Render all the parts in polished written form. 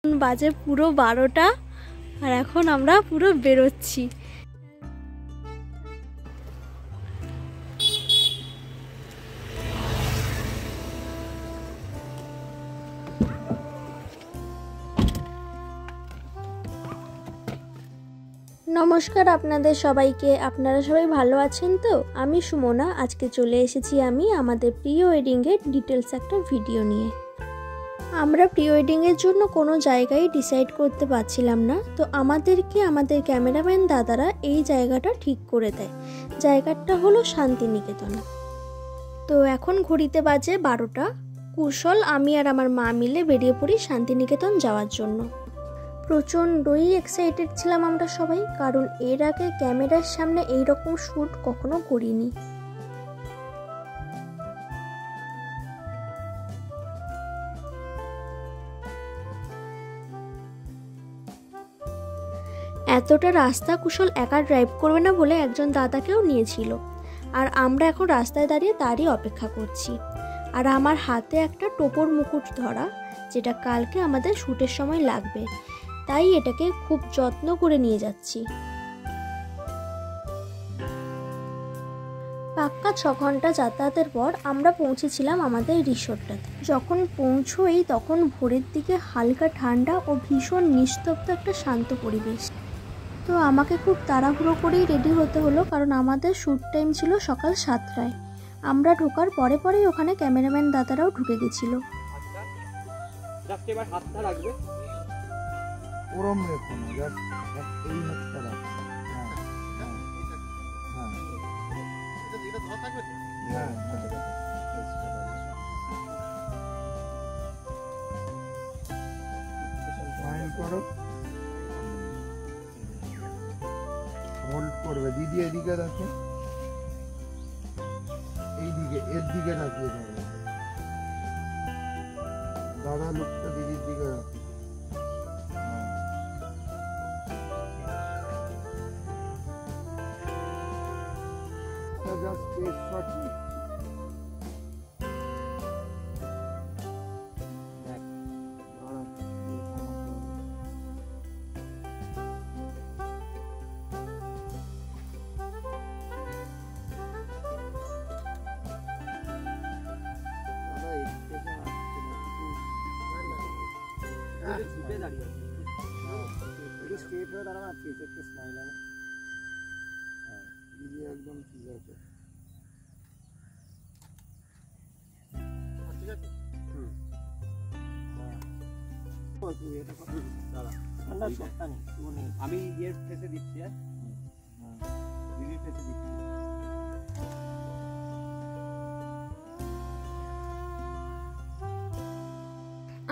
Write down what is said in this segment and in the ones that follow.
বাজে পুরো 12টা আর এখন আমরা পুরো বেরোচ্ছি। নমস্কার আপনাদের সবাইকে, আপনারা সবাই ভালো আছেন তো? আমি সুমনা। আজকে চলে এসেছি আমি আমাদের প্রি ওয়েডিংয়ের ডিটেলস একটা ভিডিও নিয়ে। আমরা প্রি ওয়েডিংয়ের জন্য কোনো জায়গায় ডিসাইড করতে পারছিলাম না, তো আমাদেরকে আমাদের ক্যামেরাম্যান দাদারা এই জায়গাটা ঠিক করে দেয়। জায়গাটা হলো শান্তিনিকেতন। তো এখন ঘড়িতে বাজে 12টা। কুশল, আমি আর আমার মা মিলে বেরিয়ে পড়ি শান্তিনিকেতন যাওয়ার জন্য। প্রচণ্ডই এক্সাইটেড ছিলাম আমরা সবাই, কারণ এর আগে ক্যামেরার সামনে এইরকম শ্যুট কখনো করিনি। এতটা রাস্তা কুশল একা ড্রাইভ করবে না বলে একজন দাদাকেও নিয়েছিল। আর আমরা এখন রাস্তায় দাঁড়িয়ে তারই অপেক্ষা করছি। আর আমার হাতে একটা টোপর মুকুট ধরা, যেটা কালকে আমাদের শ্যুটের সময় লাগবে, তাই এটাকে খুব যত্ন করে নিয়ে যাচ্ছি। পাক্কা 6 ঘন্টা যাতায়াতের পর আমরা পৌঁছেছিলাম আমাদের রিসোর্টটাতে। যখন পৌঁছোই তখন ভোরের দিকে হালকা ঠান্ডা ও ভীষণ নিস্তব্ধ একটা শান্ত পরিবেশ। তো আমাকে খুব তাড়াহুড়ো করেই রেডি হতে হলো, কারণ আমাদের শ্যুট টাইম ছিল সকাল 7টায়। আমরা ঢোকার পরেই ওখানে ক্যামেরাম্যান দাদারাও ঢুকে গেছিল। ওরম রেখো না, জাস্ট এই হাতটা রাখো। হ্যাঁ স্মাইল করো, হোল্ড করবে। দিদি এদিকে রাখো, এইদিকে এর দিকে রাখিয়ে দেবে। দাদা লোকটা দিদির দিকে রাখো। Just face shortly. একদম ঠিক আছে। আমি ইয়ের ফেসে দিচ্ছি, দিদির ফেসে দিচ্ছি।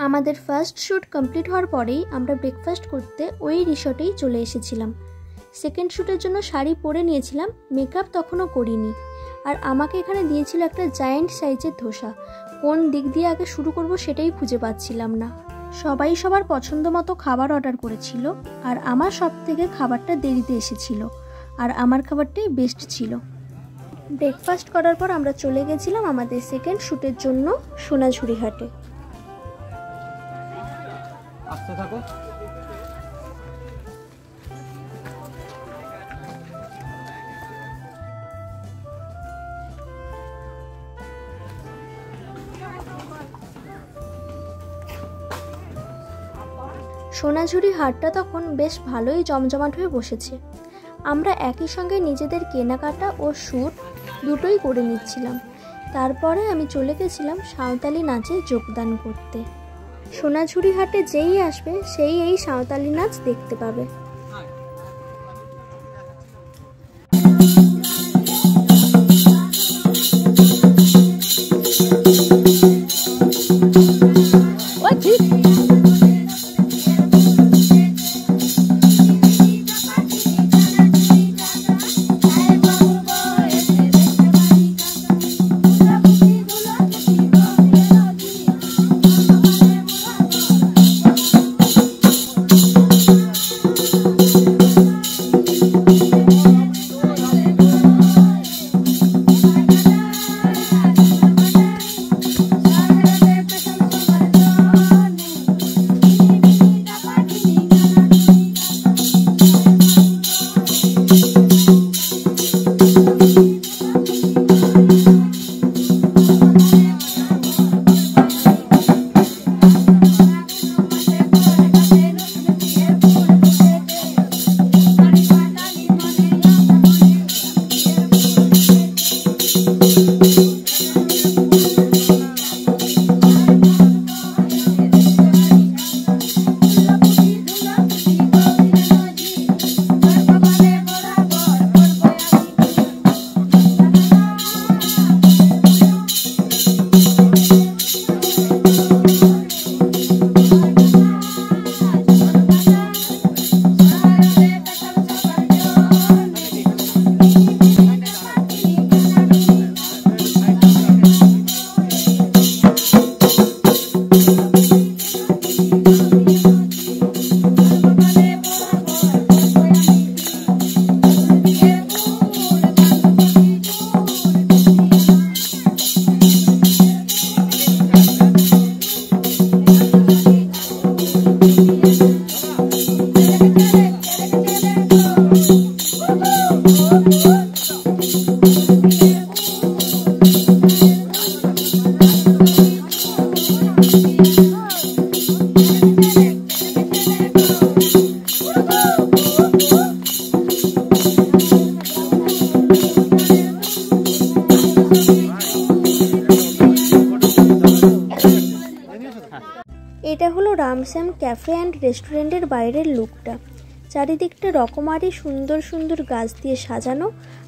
আমাদের ফার্স্ট শ্যুট কমপ্লিট হওয়ার পরেই আমরা ব্রেকফাস্ট করতে ওই রিসর্টেই চলে এসেছিলাম। সেকেন্ড শ্যুটের জন্য শাড়ি পরে নিয়েছিলাম, মেকআপ তখনও করিনি। আর আমাকে এখানে দিয়েছিল একটা জায়ান্ট সাইজের ধোসা। কোন দিক দিয়ে আগে শুরু করব সেটাই খুঁজে পাচ্ছিলাম না। সবাই সবার পছন্দ মতো খাবার অর্ডার করেছিল, আর আমার সব থেকে খাবারটা দেরিতে এসেছিল, আর আমার খাবারটাই বেস্ট ছিল। ব্রেকফাস্ট করার পর আমরা চলে গেছিলাম আমাদের সেকেন্ড শ্যুটের জন্য সোনাঝুরি হাটে। আসতে থাকো। সোনাঝুরি হাটটা তখন বেশ ভালোই জমজমাট হয়ে বসেছে। আমরা একই সঙ্গে নিজেদের কেনাকাটা ও শ্যুট দুটোই করে নিচ্ছিলাম। তারপরে আমি চলে গেছিলাম সাঁওতালি নাচে যোগদান করতে। সোনাঝুরি হাটে যেই আসবে সেই এই সাঁওতালি নাচ দেখতে পাবে। স্যাম ক্যাফে অ্যান্ড রেস্টুরেন্টের বাইরের লুকটা। চারিদিকটা রকমারি সুন্দর সুন্দর গাছ দিয়ে সাজানো,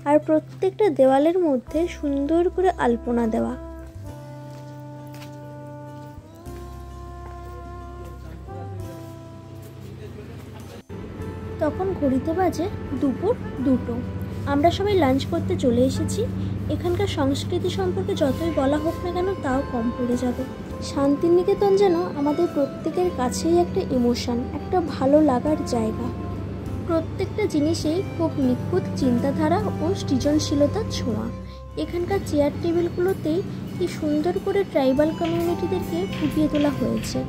আর প্রত্যেকটা দেওয়ালের মধ্যে সুন্দর করে আলপনা দেওয়া। তখন ঘড়িতে বাজে দুপুর 2টো। আমরা সবাই লাঞ্চ করতে চলে এসেছি। এখানকার সংস্কৃতি সম্পর্কে যতই বলা হোক না কেন তাও কম পড়ে যাবে। শান্তিনিকেতন যেন আমাদের প্রত্যেকের কাছেই একটা ইমোশন, একটা ভালো লাগার জায়গা। প্রত্যেকটা জিনিসেই খুব নিখুঁত চিন্তাধারা ও সৃজনশীলতার ছোঁয়া। এখানকার চেয়ার টেবিলগুলোতেই কি সুন্দর করে ট্রাইবাল কমিউনিটিদেরকে ফুটিয়ে তোলা হয়েছে।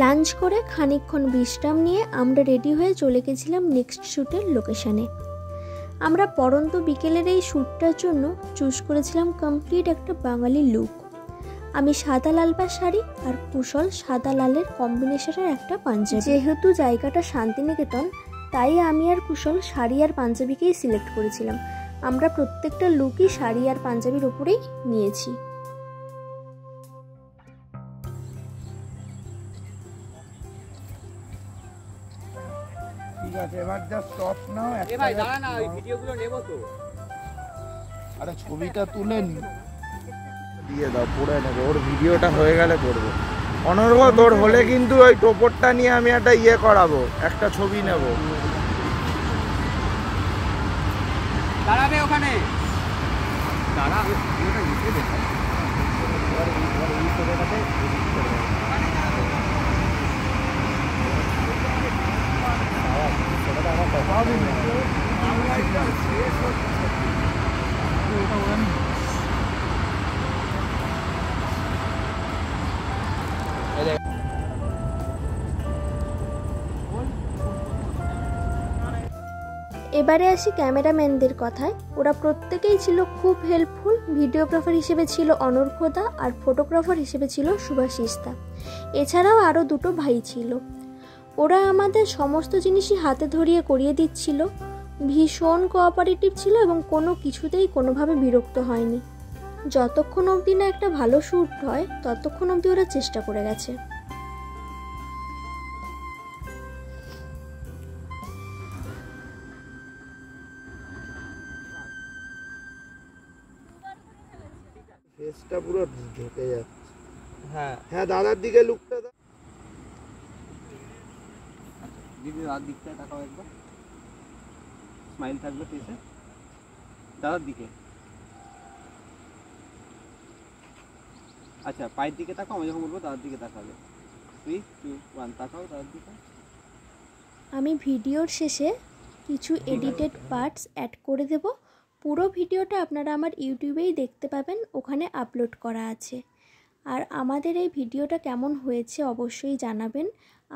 লাঞ্চ করে খানিকক্ষণ বিশ্রাম নিয়ে আমরা রেডি হয়ে চলে গেছিলাম নেক্সট শ্যুটের লোকেশানে। আমরা পরন্ত বিকেলের এই শ্যুটটার জন্য চুজ করেছিলাম কমপ্লিট একটা বাঙালি লুক। আমি সাদা লালপা শাড়ি আর কুশল সাদা লালের কম্বিনেশনের একটা পাঞ্জাবি। যেহেতু জায়গাটা শান্তিনিকেতন, তাই আমি আর কুশল শাড়ি আর পাঞ্জাবিকেই সিলেক্ট করেছিলাম। আমরা প্রত্যেকটা লুকই শাড়ি আর পাঞ্জাবির ওপরেই নিয়েছি। ঠিক আছে, এবার জাস্ট স্টপ নাও। এ ভাই দাঁড়া না, ওই ভিডিওগুলো নেব তো। আরে ছবিটা তুলে নি, দিয়ে দাও, পড়ে নেবো। ওর ভিডিওটা হয়ে গেলে করবো। অনর্ঘ, তোর হলে কিন্তু ওই টোপরটা নিয়ে আমি একটা করাবো, একটা ছবি নেব। দাঁড়াবে ওখানে, দাঁড়া, ওই ভিডিওটা নিতে দেখা। এবারে আসি ক্যামেরাম্যানদের কথায়। ওরা প্রত্যেকেই ছিল খুব হেল্পফুল। ভিডিওগ্রাফার হিসেবে ছিল অনর্ঘদা আর ফটোগ্রাফার হিসেবে ছিল শুভাশিসদা। এছাড়াও আরও 2টো ভাই ছিল। ওরা আমাদের সমস্ত জিনিসই হাতে ধরিয়ে করিয়ে দিচ্ছিল। ভীষণ কোঅপারেটিভ ছিল এবং কোনো কিছুতেই কোনোভাবে বিরক্ত হয়নি। যতক্ষণ অবধি না একটা ভালো শ্যুট হয় ততক্ষণ অবধি ওরা চেষ্টা করে গেছে। ফেসটা পুরো ঢেকে যাচ্ছে। হ্যাঁ হ্যাঁ, দাদার দিকে লুকটা দাও। দিদি দাদার দিকটা তাকাও একবার, স্মাইল থাকবে ফেসে। দাদার দিকে, আচ্ছা পায়ের দিকে তাকাও। আমি যখন বলবো দাদার দিকে তাকাবে। 3, 2, 1, তাকাও দাদার দিকে। আমি ভিডিওর শেষে কিছু এডিটেড পার্টস অ্যাড করে দেব। পুরো ভিডিওটা আপনারা আমার ইউটিউবেই দেখতে পাবেন, ওখানে আপলোড করা আছে। আর আমাদের এই ভিডিওটা কেমন হয়েছে অবশ্যই জানাবেন।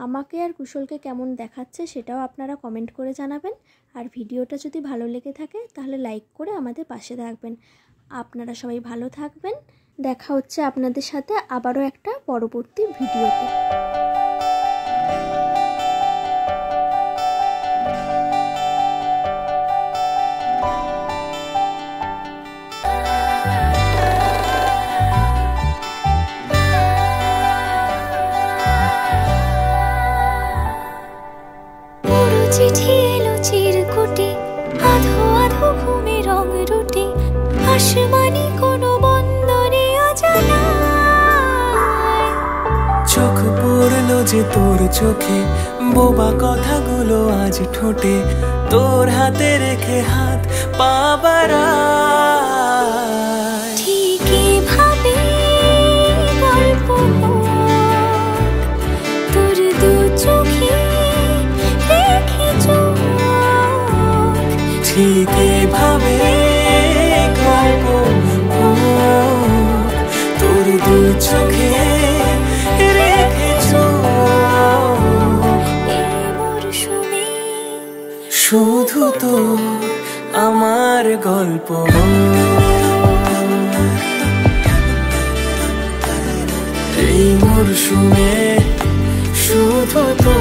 আমাকে আর কুশলকে কেমন দেখাচ্ছে সেটাও আপনারা কমেন্ট করে জানাবেন। আর ভিডিওটা যদি ভালো লেগে থাকে তাহলে লাইক করে আমাদের পাশে থাকবেন। আপনারা সবাই ভালো থাকবেন। দেখা হচ্ছে আপনাদের সাথে আবারও একটা পরবর্তী ভিডিওতে। চিঠি এলো চিরকুটে, আধো আধো ঘুমে রং রুটে, আসমানি কোনো বন্দরে অজানা। চোখ পড়লো যে তোর চোখে, বোবা কথাগুলো আজ ঠোঁটে, তোর হাতে রেখে হাত পা বাড়ায়। ঠিকই ভাবে গল্প তোর দু চোখে রেখে চোখ, ঠিক এভাবে গল্প তোর দু চোখে রেখে চোখ। এই মরশুমে শুধু তো আমার গল্প, এই মরশুমে শুধু তো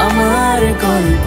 আমার গল্প।